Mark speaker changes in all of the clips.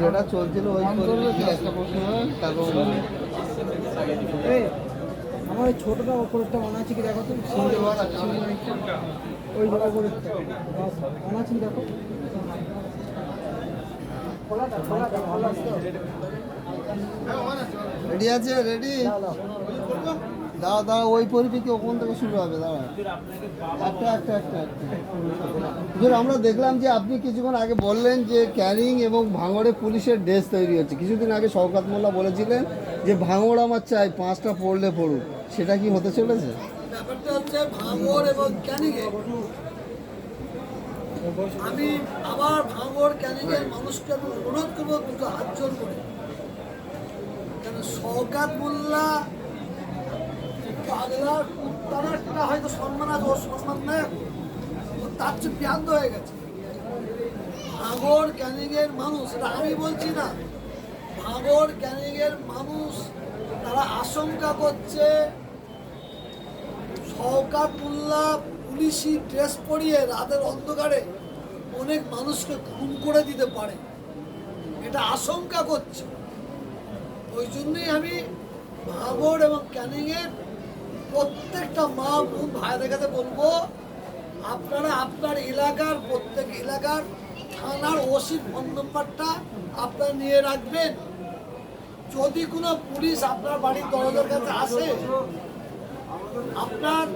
Speaker 1: যেটা চলছিল ওই পরিপ্রেক্ষিতে একটা প্রশ্ন তারপর
Speaker 2: আমার ওই ছোটটা ওপরটা মনে আছে কি দেখো তো ওই ওপরটা মনে আছে কি দেখো
Speaker 1: রেডি আছে রেডি দাঁড়া দাঁড়া ওই পরিপ্রেক্ষিতে ওখান থেকে শুরু হবে দাঁড়া একটা হুজুর আমরা দেখলাম যে আপনি কিছুক্ষণ আগে বললেন যে ক্যানিং এবং ভাঙড়ে পুলিশের ড্রেস তৈরি হচ্ছে কিছুদিন আগে শওকত মোল্লা বলেছিলেন যে ভাঙড় আমার চাই 5টা পড়লে পড়ুক সেটা কি হতে চলেছে?
Speaker 3: ব্যাপারটা হচ্ছে ভাঙড় এবং ক্যানিংয়ে আমি আবার ভাঙড় ক্যানিংয়ের মানুষকে আমি অনুরোধ করবো দুটো হাত জোর করে, কেন শওকত মোল্লা পাগলার কুত্তারটা হয়তো সম্মান আছে, ওর সম্মান নেই, তার চেয়ে ব্যান্ত হয়ে গেছে। ভাঙড় ক্যানিংয়ের মানুষ, এটা আমি বলছি না, ভাঙড় ক্যানিংয়ের মানুষ তারা আশঙ্কা করছে শওকত মোল্লা পুলিশি ড্রেস পরিয়ে রাতের অন্ধকারে অনেক মানুষকে খুন করে দিতে পারে, এটা আশঙ্কা করছে। ওই জন্যই আমি ভাঙড় এবং ক্যানিংয়ের প্রত্যেকটা মা বোন ভাইদের কাছে বলবো, আপনারা আপনার এলাকার প্রত্যেক এলাকার থানার ওসির ফোন নম্বরটা আপনারা নিয়ে রাখবেন। যদি কোনো পুলিশ আপনার বাড়ির দরজার কাছে আসে, আপনার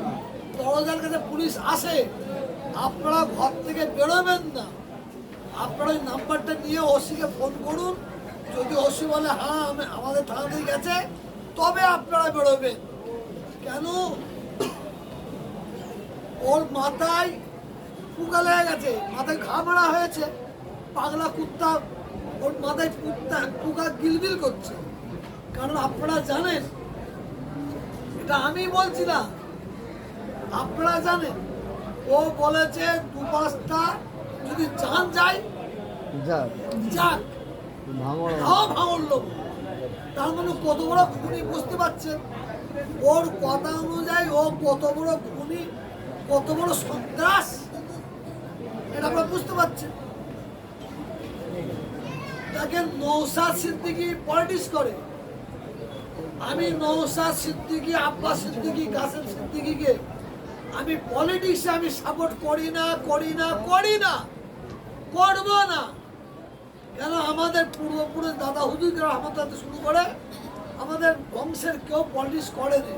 Speaker 3: দরজার কাছে পুলিশ আসে, আপনারা ঘর থেকে বেরোবেন না, আপনারা ওই নাম্বারটা নিয়ে ওসিকে ফোন করুন। যদি ওসি বলে হ্যাঁ আমাদের থানাতে গেছে, তবে আপনারা বেরোবেন। কেন ওর মাথায় পোকা লেগে গেছে, মাথায় ঘা মারা হয়েছে, পাগলা কুত্তা ওর মাথায় পোকা গিলবিল করছে। কারণ আপনারা জানেন, এটা আমি বলছি না, আপনারা জানেন, ও বলেছে 2-5টা যদি জান যায় যাক ভাঙড় লোক, তার মানে কত বড় খুনি বুঝতে পারছেন। ওর কথা অনুযায়ী ও কত বড় খুনি, কত বড় সন্ত্রাস, এটা আমরা বুঝতে পারছি। তাকে নওশাদ সিদ্দিকী পলিটিক্স করে, আমি নওশাদ সিদ্দিকী, আব্বাস সিদ্দিকী, কাসেম সিদ্দিকীকে আমি পলিটিক্সে আমি সাপোর্ট করি না, করব না। কেন আমাদের পূর্বপুরুষ দাদা হুজুররা আমাদের শুরু করে আমাদের বংশের কেউ পলিটিক্স করেনি,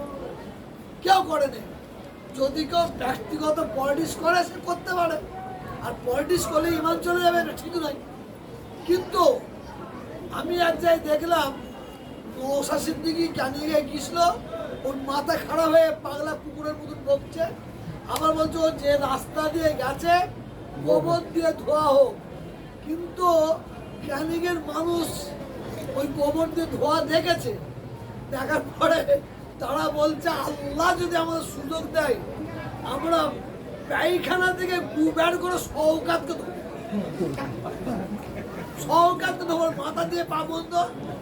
Speaker 3: কেউ করেনি। যদি কেউ ব্যক্তিগত পলিটিক্স করে সে করতে পারে, আর পলিটিক্স করলে ইমান চলে যাবে, এটা ঠিক নয়। কিন্তু আমি এক জায়গায় দেখলাম নওশাদ সিদ্দিকী ক্যানিংয়ে গিয়েছিল, ওর মাথা খারাপ হয়ে পাগলা কুকুরের মতন বকছে, আবার বলছে ও যে রাস্তা দিয়ে গেছে গোবর দিয়ে ধোয়া হোক। কিন্তু ক্যানিংয়ের মানুষ ওই গোবর দিয়ে ধোয়া দেখেছে, দেখার পরে তারা বলছে আল্লাহ যদি আমাদের সুযোগ দেয়, আমরা পায়খানা থেকে বের করে শওকতকে ধরবো, মাথা দিয়ে পা বন্ধ,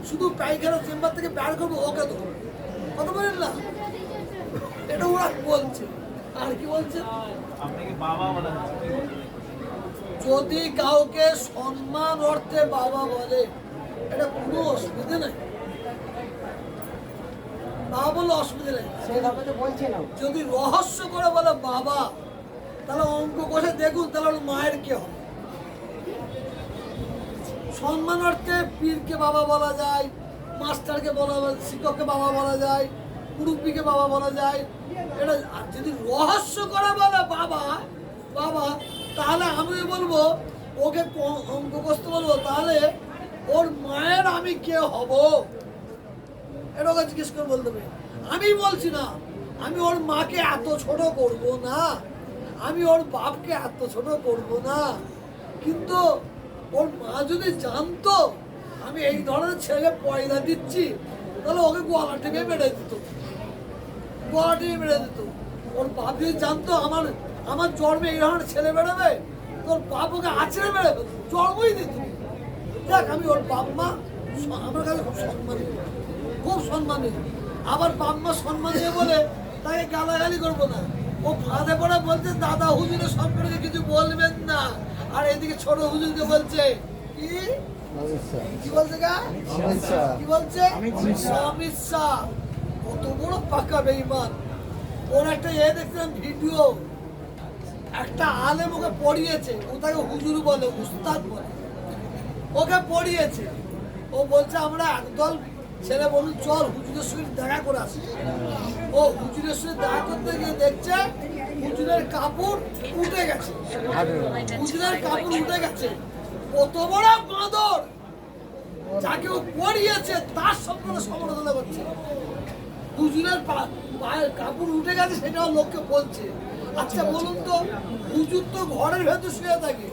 Speaker 3: শুধু পায়খানা চেম্বার থেকে বের করবো, ওকে ধরবো। কথা বলেন না, এটা ওরা বলছে। আর কি বলছে, যদি কাউকে সম্মান অর্থে বাবা বলে, এটা কোনো অসুবিধা নাই, বাবা বলে অসুবিধা নেই। যদি রহস্য করে বলে বাবা, তাহলে অঙ্ক কষে দেখুন, তাহলে ওর মায়ের কে হবে। সম্মান অর্থে পীরকে বাবা বলা যায়, মাস্টারকে বলা, শিক্ষককে বাবা বলা যায়, মুরব্বীকে বাবা বলা যায়। এটা যদি রহস্য করে বলে বাবা বাবা, তাহলে আমি বলবো ওকে অঙ্ক কষতে বলবো, তাহলে ওর মায়ের আমি কে হব, এটা ওকে জিজ্ঞেস করে বলতে হবে। আমি বলছি না আমি ওর মাকে এত ছোট করব না, আমি ওর বাপকে এত ছোট করব না, কিন্তু ওর মা যদি জানতো আমি এই ধরনের ছেলে পয়দা দিচ্ছি, তাহলে ওকে গলা টিপে মেরে দিত, ওর বাপ যদি জানতো আমার জন্মে এই ধরনের ছেলে বেরোবে, তোর বাপ ওকে আছড়ে মেরে ফেলতো, জন্মই দিত। দেখ আমি ওর বাপ মা আমার কাছে খুব সম্মানী, আবার বাপ মা সম্মানীয় বলে তাকে গালাগালি করবো না। ও ফাঁদে পড়ে বলছে দাদা হুজুরের সম্পর্কে কিছু বলবেন না, আর এদিকে ছোট হুজুরকে বলছে কি কি
Speaker 1: অমিত শাহ।
Speaker 3: কি বলছে গা?
Speaker 1: অমিত শাহ।
Speaker 3: কি বলছে? অমিত শাহ কত বড় পাকা বেঈমান। ওর একটা দেখছিলাম ভিডিও, একটা আলেম ওকে পড়িয়েছে, ও তাকে হুজুর বলে, উস্তাদ বলে, ওকে পড়িয়েছে। ও বলছে আমরা একদল ছেলে বলুন চল হুজুরের সঙ্গে দেখা করে আসি। ও হুজুরের সঙ্গে দেখা করতে গিয়ে দেখছে হুজুরের কাপড় উঠে গেছে, হুজুরের কাপড় উঠে গেছে। কত বড় বাঁদর, যাকে ও পড়িয়েছে তার সম্পর্কে সমালোচনা করছে। হুজুরের পায়ের কাপড় উঠে গেছে সেটাও লোককে বলছে। আচ্ছা বলুন তো, হুজুর তো ঘরের ভেতর শুয়ে থাকে,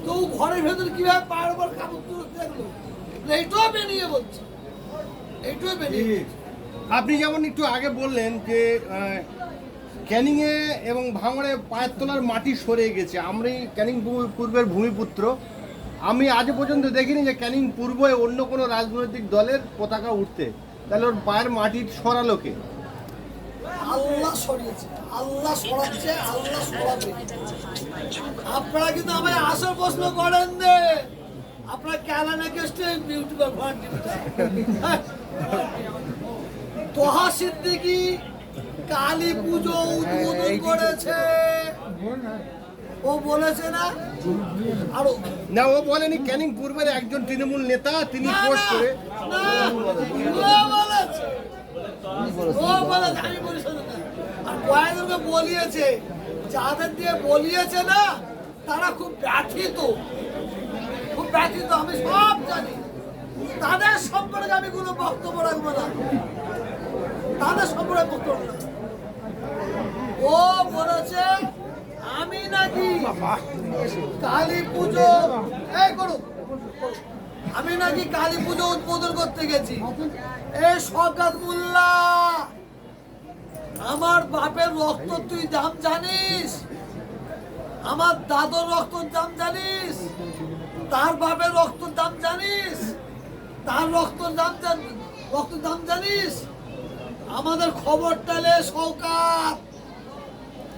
Speaker 3: তো ও ঘরের ভেতর কিভাবে পায়ের উপর কাপড় তুলতে থাকলো? এইটাও বেরিয়ে বলছে, এইটাও বেরিয়ে।
Speaker 4: আপনি যেমন একটু আগে বললেন যে ক্যানিংয়ে এবং ভাঙড়ে পায়ের তলার মাটি সরে গেছে। আমরা ক্যানিং পূর্বের ভূমিপুত্র, আমি আজ পর্যন্ত দেখিনি যে ক্যানিং পূর্বে অন্য কোনো রাজনৈতিক দলের পতাকা উঠতে। তাহলে ওর পায়ের মাটি সরালো কে?
Speaker 3: আল্লাহ সরিয়েছে, আল্লাহ সরাচ্ছে, আল্লাহ সরাবে। আপনারা কিন্তু আমায় আসল প্রশ্ন করেন দে, আপনারা ক্যালানে কেস্টে ইউটিউবার ঘর তোহা সিদ্দিকি কালী পুজো উদ্বোধন করেছে, ও বলেছে না? আরো
Speaker 4: না, ও বলেনি। ক্যানিং পূর্বের একজন তৃণমূল নেতা তিনি
Speaker 3: না,
Speaker 4: পোস্ট করে
Speaker 3: না, ও বলেছে, ও বলেছে, আমি বলি শোনো না। আর কয়েকজনকে বলিয়েছে, যাদের দিয়ে বলিয়েছে না তারা খুব ব্যথিত, খুব ব্যথিত, আমি সব জানি। তাদের সম্পর্কে আমি কোনো বক্তব্য রাখবো না, তাদের সম্পর্কে বক্তব্য রাখবো না। ও বলেছে আমি নাকি কালী পুজো এই করুক, আমি নাকি কালী পুজো উদ্বোধন করতে গেছি। এ শওকত মোল্লা, আমার বাপের রক্ত তুই দাম জানিস? আমার দাদুর রক্তর দাম জানিস? তার বাপের রক্তর দাম জানিস? তার রক্তর দাম জানিস? আমাদের খবর টালে শওকত,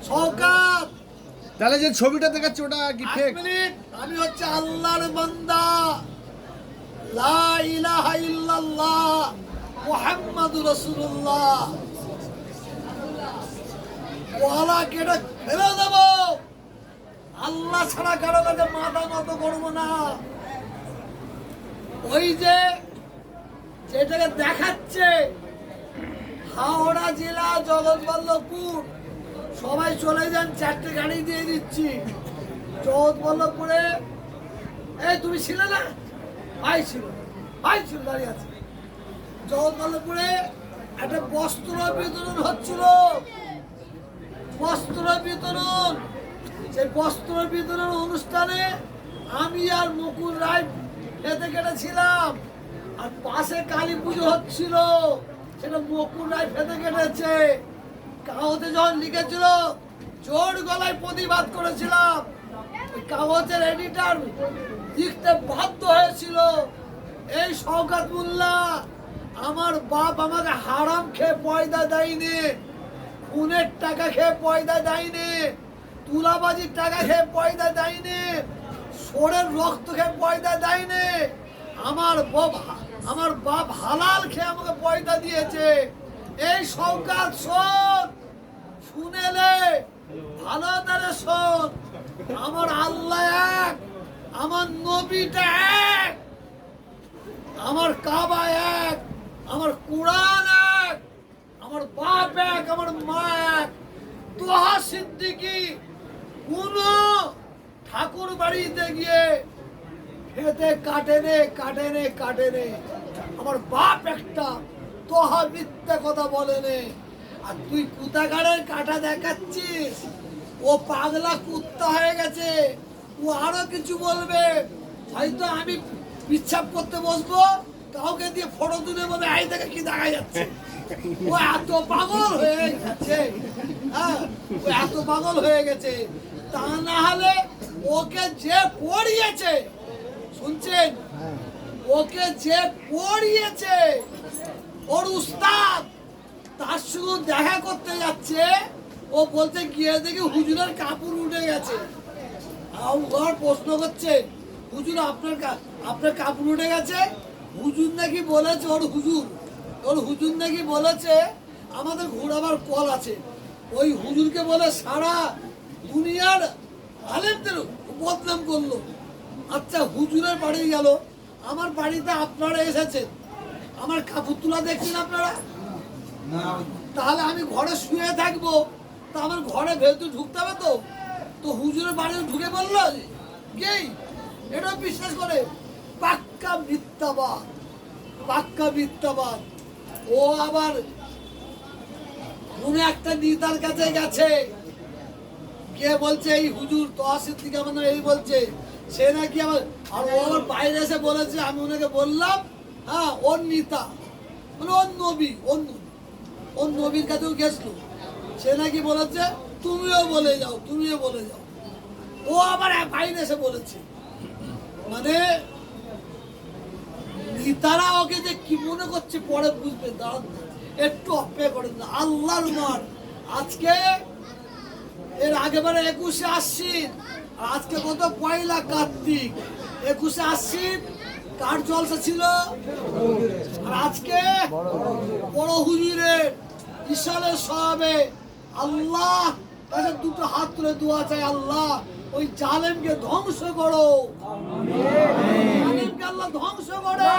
Speaker 3: শওকত।
Speaker 4: তাহলে যে ছবিটা দেখাচ্ছে ওটা কি
Speaker 3: এক
Speaker 4: ফেক?
Speaker 3: মিনিট, আমি হচ্ছে আল্লাহর বান্দা, লা ইলাহা ইল্লাল্লাহ মুহাম্মাদুর রাসূলুল্লাহ। ওয়ালা কেটে ফেলে দেব, আল্লাহ ছাড়া কারো কাছে মাথা নত করবো না। ওই যে যেটাকে দেখাচ্ছে হাওড়া জেলা জগৎবল্লভপুর, সবাই চলে যান, 4টে গাড়ি দিয়ে দিচ্ছি। জগৎবল্লভপুরে এই তুমি ছিলে না? ভাই ছিল, ভাই ছিল, দাঁড়িয়ে আছে। জগৎবল্লভপুরে একটা বস্ত্র বিতরণ হচ্ছিল, বস্ত্র বিতরণ। সেই বস্ত্র বিতরণ অনুষ্ঠানে আমি আর মুকুল রায় খেতে কেটেছিলাম, আর পাশে কালী পুজো হচ্ছিল, সেটা মুকুল রায় ফেতে কেটেছে। কাগজে যখন লিখেছিল জোর গলায় প্রতিবাদ করেছিলাম, ওই কাগজের এডিটর লিখতে বাধ্য হয়েছিল, এই শওকত মোল্লা, আমার বাপ আমাকে হারাম খেয়ে পয়দা দেয়নি, খুনের টাকা খেয়ে পয়দা দেয়নি, তুলাবাজির টাকা খেয়ে পয়দা দেয়নি, সোরের রক্ত খেয়ে পয়দা দেয়নি। আমার বাপ হালাল খেয়ে আমাকে পয়দা দিয়েছে। এই শওকত শোন, শুনেলে ভালো তারে শোন, আমার আল্লাহ এক, আমার নবীটা এক, আমার কাবা এক, আমার কোরআন এক, আমার বাপ এক, আমার মা এক। তোহা সিদ্দিকি কোন ঠাকুর বাড়িতে গিয়ে খেতে কাটেনে। আমার বাপ একটা, তোহা মিথ্যা কথা বলেনে। আর তুই কুতাগাড়ের কাটা দেখাচ্ছিস, ও পাগলা কুত্তা হয়ে গেছে, ও আরো কিছু বলবে। হয়তো আমি পিচ্ছাপ করতে বসবো, কাউকে দিয়ে ফটো তুলে বলে আই থেকে কি দেখা যাচ্ছে। ও এত পাগল হয়ে গেছে, হ্যাঁ, ও এত পাগল হয়ে গেছে। তা না হলে ওকে যে পড়িয়েছে, শুনছেন, ওকে যে পড়িয়েছে ওর উস্তাদ, তার সঙ্গে দেখা করতে যাচ্ছে, ও বলতে গিয়ে দেখি হুজুরের কাপড় উঠে গেছে। আর প্রশ্ন করছে হুজুর আপনার কাপড় উঠে গেছে। হুজুর নাকি বলেছে, ওর হুজুর নাকি বলেছে আমাদের ঘোরাবার কল আছে। ওই হুজুরকে বলে সারা দুনিয়ার আলেমদের বদনাম করলো। আচ্ছা, হুজুরের বাড়ি গেল, আমার বাড়িতে আপনারা এসেছেন, আমার কাপড় তোলা দেখছেন আপনারা? তাহলে আমি ঘরে শুয়ে থাকবো, তা আমার ঘরে ভেতরে ঢুকতে হবে তো হুজুরের বাড়ি ঢুকে বললো গেই, এটা বিশ্বাস করে পাক্কা মিথ্যাবাদ। ও আবার কোন একটা নেতার কাছে গেছে, কে বলছে এই হুজুর তহসিল থেকে আমাদের এই বলছে, সে নাকি আমার, আর ও আমার বাইরে এসে বলেছে, আমি ওনাকে বললাম হ্যাঁ ওর নেতা মানে ওর নবীর কাছেও গেছিল, সে নাকি বলেছে তুমিও বলে যাও। ও আবার বাইরে এসে বলেছে, মানে নেতারা ওকে যে কি মনে করছে পরে বুঝবে, দাঁড়ান একটু অপেক্ষা করেন না। আল্লাহর মার আজকে এর আগেবারে 21শে আশ্বিন, আর আজকে কত পয়লা কার্তিক। 21শে আশ্বিন কার জলসা ছিল, আর আজকে বড় হুজুরের ইশারের সবে আল্লাহ কাছে দুটো হাত তুলে দোয়া চাই, আল্লাহ ওই জালেমকে ধ্বংস করো, জালেমকে আল্লাহ ধ্বংস করো,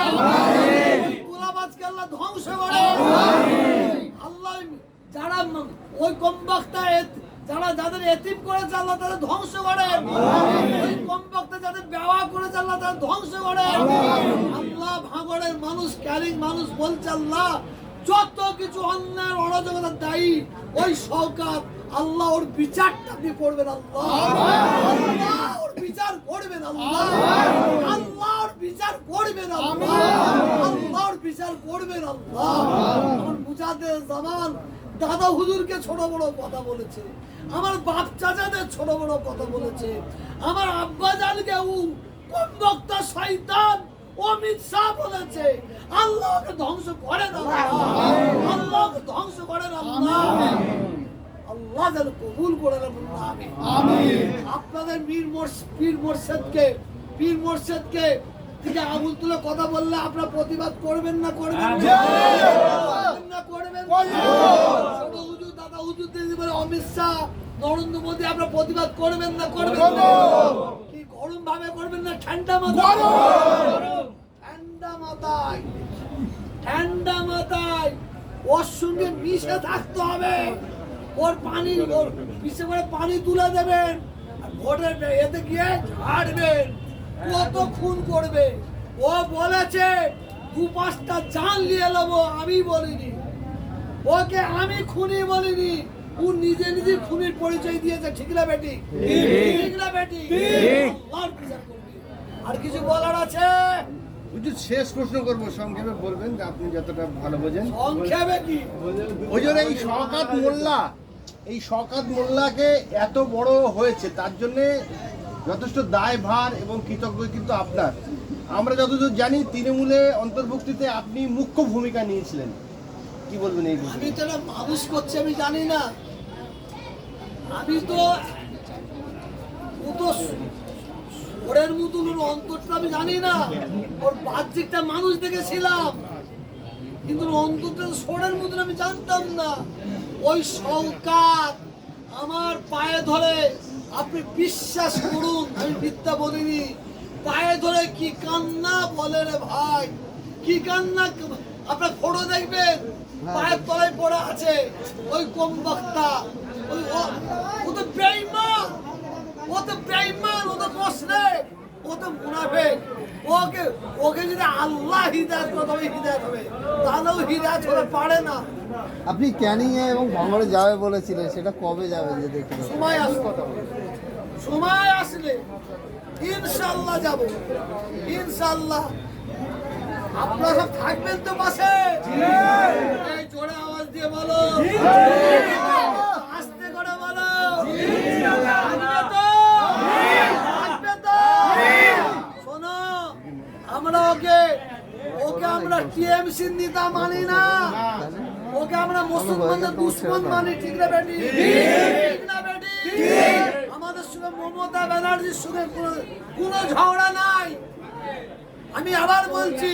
Speaker 3: গোলাবাজকে আল্লাহ ধ্বংস করো। আল্লাহ যারা ওই কমবক্তা যাদের এতিম করেছে আল্লাহ তাদের ধ্বংস করেন, ওই কমবক্তা যাদের বেওয়া করেছে আল্লাহ তাদের ধ্বংস করেন। আল্লাহ ভাঙড়ের মানুষ, ক্যারিং মানুষ বলছে আল্লাহ যত কিছু অন্যায় অরাজকতার দায়ী ওই শওকত, আল্লাহ ওর বিচারটা আপনি করবেন, আল্লাহ ওর বিচার করবেন, আল্লাহ ওর বিচার করবেন, আল্লাহ ওর বিচার করবেন। আল্লাহ আমার মুজাদ্দেদ জামান দাদা হুজুরকে ছোট বড় কথা বলেছে, আমার বাপ চাচাদের ছোট বড় কথা বলেছে, আমার আব্বা জানকে কোন বক্তা শয়তান অমিত শাহ বলেছে, আল্লাহকে ধ্বংস করেন, আল্লাহকে ধ্বংস করেন, আল্লাহ যেন কবুল করে নেন, আপনাদের পীর মোর্শেদকে থেকে আঙুল তুলে কথা বললে আপনারা প্রতিবাদ করবেন না ছোট হুজুর দাদা হুজুর দিদি বলে অমিত শাহ নরেন্দ্র মোদী, আপনারা প্রতিবাদ করবেন না কি গরম ভাবে করবেন না ঠান্ডা মাথায় ওর সঙ্গে মিশে থাকতে হবে, ওর পিছে করে পানি তুলে দেবেন, ভোটের এতে গিয়ে ঝাড়বেন, কত খুন করবে। ও বলেছে 2-5টা জান নিয়ে নেবো, আমি বলিনি, ওকে আমি খুনি বলিনি, ও নিজে খুনির পরিচয় দিয়েছে। ঠিক না বেটি? আর কিছু বলার আছে?
Speaker 4: শেষ প্রশ্ন করবো, সংক্ষেপে বলবেন যে আপনি যতটা ভালো বোঝেন।
Speaker 3: সংক্ষেপে কি
Speaker 4: ওই জন্য এই শওকত মোল্লাকে এত বড় হয়েছে, তার জন্যে যথেষ্ট দায়ভার এবং কৃতজ্ঞ কিন্তু আপনার। আমরা যতদূর জানি তৃণমূলে অন্তর্ভুক্তিতে আপনি মুখ্য ভূমিকা নিয়েছিলেন, কি বলবেন এই বিষয়ে?
Speaker 3: আমি তো না মানুষ করছে আমি জানি না, আমি তো ওরের মতন ওর অন্তরটা আমি জানি না, ওর বাহ্যিকটা মানুষ দেখেছিলাম, কিন্তু অন্তরটা সোরের মতন আমি জানতাম না। ওই শওকত আমার পায়ে ধরে, আপনি বিশ্বাস করুন আমি মিথ্যা বলিনি, পায়ে ধরে কি কান্না বলে রে ভাই, কি কান্না। আপনার ফটো দেখবেন পায়ের তলায় পড়ে আছে ওই কম বক্তা, ও তো বেঈমান, ও তো মুশরিক, ও তো মুনাফিক। ওকে যদি আল্লাহ হিদায়াত করে তবে হিদায়াত হবে, তাহলেও হিদায়াত হতে পারে না।
Speaker 1: আপনি ক্যানিং এ এবং ভাঙড়ে যাবে বলেছিলেন, সেটা কবে যাবেন যে দেখতে?
Speaker 3: সময় আসলে ইনশাআল্লাহ যাব, ইনশাআল্লাহ। আপনারা সব থাকবেন তো পাশে? এই জোরে আওয়াজ দিয়ে বলো, আস্তে করে বলো, থাকবে তো? শোনো, আমরা ওকে আমরা টিএমসির নেতা মানি না, ওকে আমরা মুসলমানদের দুশমন মানি। ঠিক না বেটি? আমাদের সঙ্গে মোহাম্মদ মমতা ব্যানার্জির সঙ্গে কোনো ঝগড়া নাই। আমি আবার বলছি,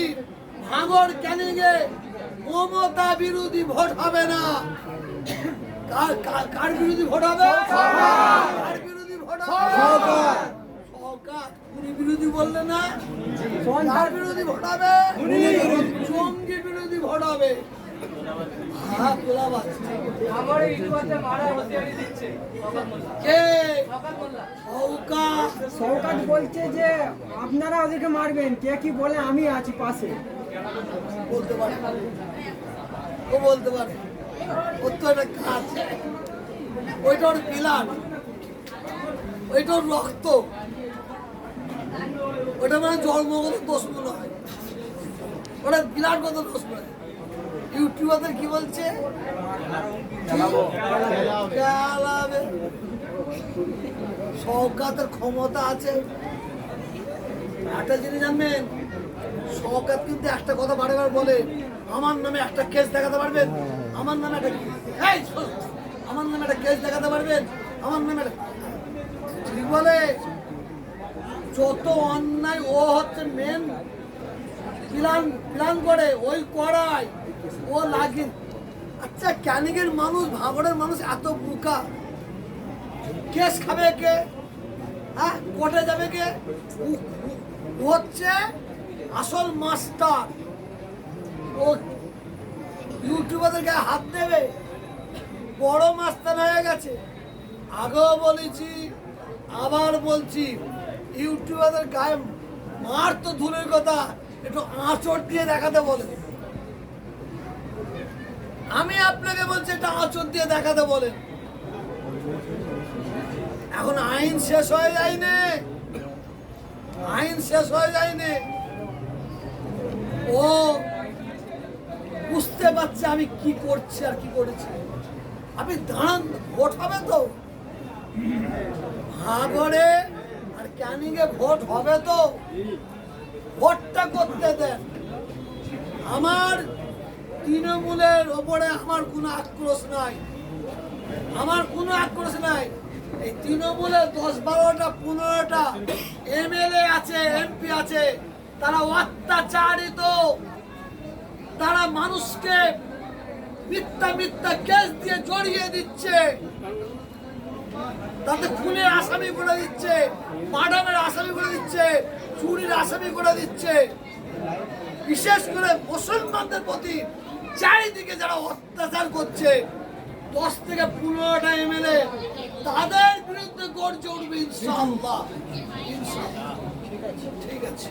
Speaker 3: ভাঙড় ক্যানিংয়ে মমতা বিরোধী ভোট হবে না। কার বিরোধী ভোট হবে? কার বিরোধী ভোট হবে? সরকার। খুনি বিরোধী বললে না? কার বিরোধী ভোট হবে? জঙ্গি বিরোধী ভোট হবে। কে?
Speaker 2: সরকার বলছে যে আপনারা ওদেরকে মারবেন, কে কি বলে আমি আছি পাশে।
Speaker 3: বলতে পারে, ও বলতে পারে, ওর তো একটা কাজ, ওইটা ওর পিলার, ওইটা ওর রক্ত, ওটা মানে জন্মগত দোষ মনে হয়, ওটা পিলারগত দোষ নয়। ইউটিউবারদের কি বলছে? খেলাবে। সরকারের ক্ষমতা আছে। একটা জিনিস জানবেন, সরকার কিন্তু একটা কথা বারবার বলে, আমার নামে একটা কেস দেখাতে পারবেন, আমার নামে একটা আমার নামে একটা কেস দেখাতে পারবেন, আমার নামে ঠিক বলে। যত অন্যায় ও হচ্ছে মেন প্ল্যান করে, ওই করায় ও লাগে। আচ্ছা, ক্যানিংয়ের মানুষ, ভাঙড়ের মানুষ এত বোকা, কেস খাবে কে? হ্যাঁ, কোর্টে যাবে কে? ও হচ্ছে আসল মাস্টার। ও ইউটিউবারদের গায়ে হাত দেবে, বড় মাস্টার হয়ে গেছে। আগেও বলেছি, আবার বলছি, ইউটিউবারদের গায়ে মার তো দূরের কথা, একটু আঁচড় দিয়ে দেখাতে বলে। আমি আপনাকে বলছি, এটা আঁচড় দিয়ে দেখাতে বলেন। এখন আইন শেষ হয়ে যায়নি, আইন শেষ হয়ে যায়নি। ও বুঝতে পারছে আমি কি করছি আর কি করেছি। আপনি দাঁড়ান, ভোট হবে তো ভাঙড়ে আর ক্যানিংয়ে, ভোট হবে তো, ভোটটা করতে দেন। আমার তৃণমূলের ওপরে আমার কোনো আক্রোশ নাই, আমার কোনো আক্রোশ নাই। এই তৃণমূলের 10-12টা 15টা এমএলএ আছে, এমপি আছে, তারা অত্যাচারিত, তারা মানুষকে মিথ্যা মিথ্যা কেস দিয়ে জড়িয়ে দিচ্ছে, তাতে খুনের আসামি করে দিচ্ছে, মার্ডারের আসামি করে দিচ্ছে, চুরির আসামি করে দিচ্ছে। বিশেষ করে মুসলমানদের প্রতি চারিদিকে যারা অত্যাচার করছে, 10 থেকে 15টা এমএলএ, তাদের বিরুদ্ধে গর্জে উঠবে ইনশাআল্লাহ। ঠিক আছে।